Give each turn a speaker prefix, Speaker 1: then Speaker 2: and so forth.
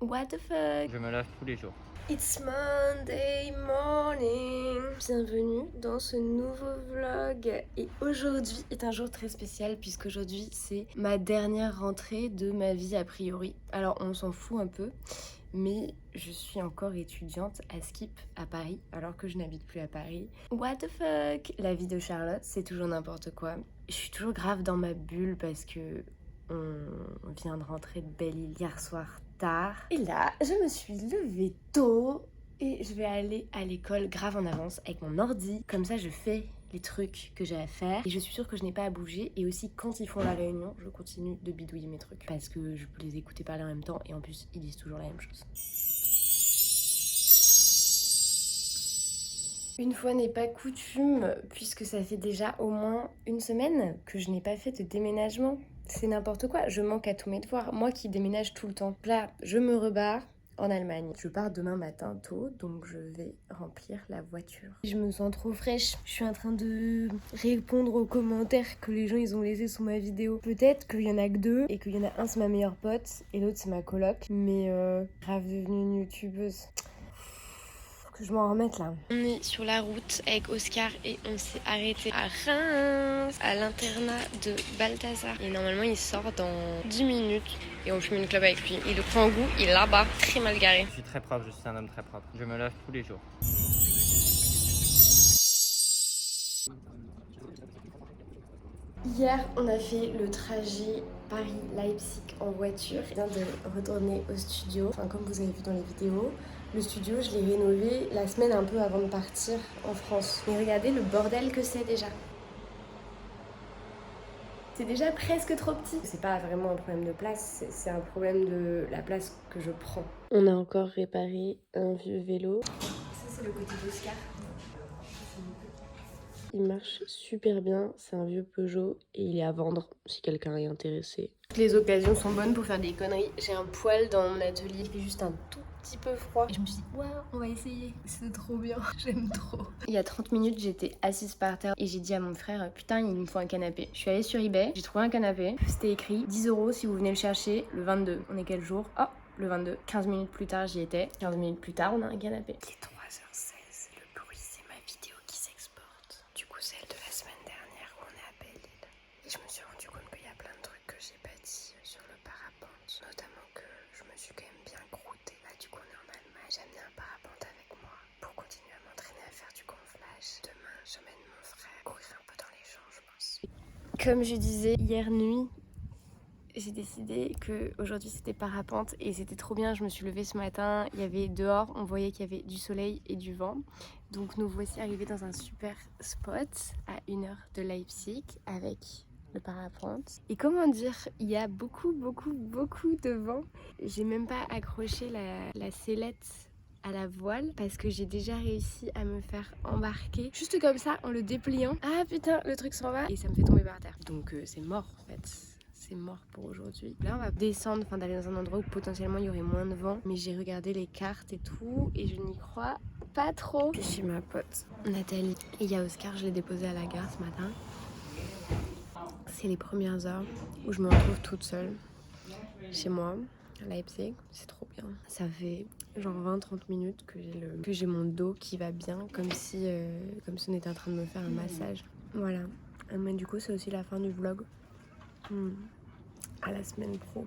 Speaker 1: What the fuck?
Speaker 2: Je me lave tous les jours.
Speaker 1: It's Monday morning. Bienvenue dans ce nouveau vlog. Et aujourd'hui est un jour très spécial puisqu'aujourd'hui c'est ma dernière rentrée de ma vie a priori. Alors on s'en fout un peu, mais je suis encore étudiante à Skip à Paris alors que je n'habite plus à Paris. What the fuck? La vie de Charlotte, c'est toujours n'importe quoi. Je suis toujours grave dans ma bulle parce que on vient de rentrer de Belle-Île hier soir tard. Et là, je me suis levée tôt et je vais aller à l'école grave en avance avec mon ordi. Comme ça, je fais les trucs que j'ai à faire et je suis sûre que je n'ai pas à bouger. Et aussi, quand ils font la réunion, je continue de bidouiller mes trucs parce que je peux les écouter parler en même temps et en plus, ils disent toujours la même chose. Une fois n'est pas coutume, puisque ça fait déjà au moins une semaine que je n'ai pas fait de déménagement. C'est n'importe quoi, je manque à tous mes devoirs. Moi qui déménage tout le temps. Là, je me rebarre en Allemagne. Je pars demain matin tôt, donc je vais remplir la voiture. Je me sens trop fraîche. Je suis en train de répondre aux commentaires que les gens ils ont laissés sous ma vidéo. Peut-être qu'il y en a que deux, et qu'il y en a un c'est ma meilleure pote, et l'autre c'est ma coloc. Mais grave devenue une youtubeuse. Que je m'en remette là. On est sur la route avec Oscar et on s'est arrêté à Reims, à l'internat de Balthazar. Et normalement il sort dans 10 minutes et on fume une clope avec lui. Et le kangou il est là-bas, très mal garé.
Speaker 2: Je suis très propre, je suis un homme très propre. Je me lave tous les jours.
Speaker 1: Hier, on a fait le trajet Paris-Leipzig en voiture. Je viens de retourner au studio. Enfin, comme vous avez vu dans les vidéos, le studio, je l'ai rénové la semaine un peu avant de partir en France. Mais regardez le bordel que c'est déjà. C'est déjà presque trop petit. C'est pas vraiment un problème de place, c'est un problème de la place que je prends. On a encore réparé un vieux vélo. Ça, c'est le côté d'Oscar. Il marche super bien, c'est un vieux Peugeot et il est à vendre si quelqu'un est intéressé. Toutes les occasions sont bonnes pour faire des conneries. J'ai un poêle dans mon atelier, il fait juste un tout petit peu froid. Et je me suis dit, waouh, on va essayer. C'est trop bien, j'aime trop. Il y a 30 minutes, j'étais assise par terre et j'ai dit à mon frère, putain, il me faut un canapé. Je suis allée sur eBay, j'ai trouvé un canapé. C'était écrit 10 € si vous venez le chercher le 22. On est quel jour? Oh, le 22. 15 minutes plus tard, j'y étais. 15 minutes plus tard, on a un canapé. Il est 3h16, le bruit, c'est ma vidéo qui s'exporte. Du coup, celle de la semaine dernière où on est à Belle-Île. Et je me suis rendu compte qu'il y a plein de trucs que j'ai pas dit sur le parapente. Notamment que je me suis quand même bien croûtée. Là, du coup, on est en Allemagne. J'ai amené un parapente avec moi pour continuer à m'entraîner à faire du gonflage. Demain, j'emmène mon frère courir un peu dans les champs, je pense. Comme je disais hier nuit, j'ai décidé qu'aujourd'hui c'était parapente et c'était trop bien. Je me suis levée ce matin, il y avait dehors, on voyait qu'il y avait du soleil et du vent. Donc nous voici arrivés dans un super spot à 1 heure de Leipzig avec le parapente. Et comment dire, il y a beaucoup de vent. J'ai même pas accroché la sellette à la voile parce que j'ai déjà réussi à me faire embarquer juste comme ça en le dépliant. Ah putain, le truc s'en va et ça me fait tomber par terre. Donc c'est mort en fait. C'est mort pour aujourd'hui. Là on va descendre, enfin d'aller dans un endroit où potentiellement il y aurait moins de vent. Mais j'ai regardé les cartes et tout et je n'y crois pas trop. Je suis chez ma pote Nathalie et il y a Oscar, je l'ai déposé à la gare ce matin. C'est les premières heures où je me retrouve toute seule chez moi à Leipzig. C'est trop bien. Ça fait genre 20-30 minutes que j'ai mon dos qui va bien comme si on était en train de me faire un massage. Voilà. Mais du coup c'est aussi la fin du vlog. À la semaine pro.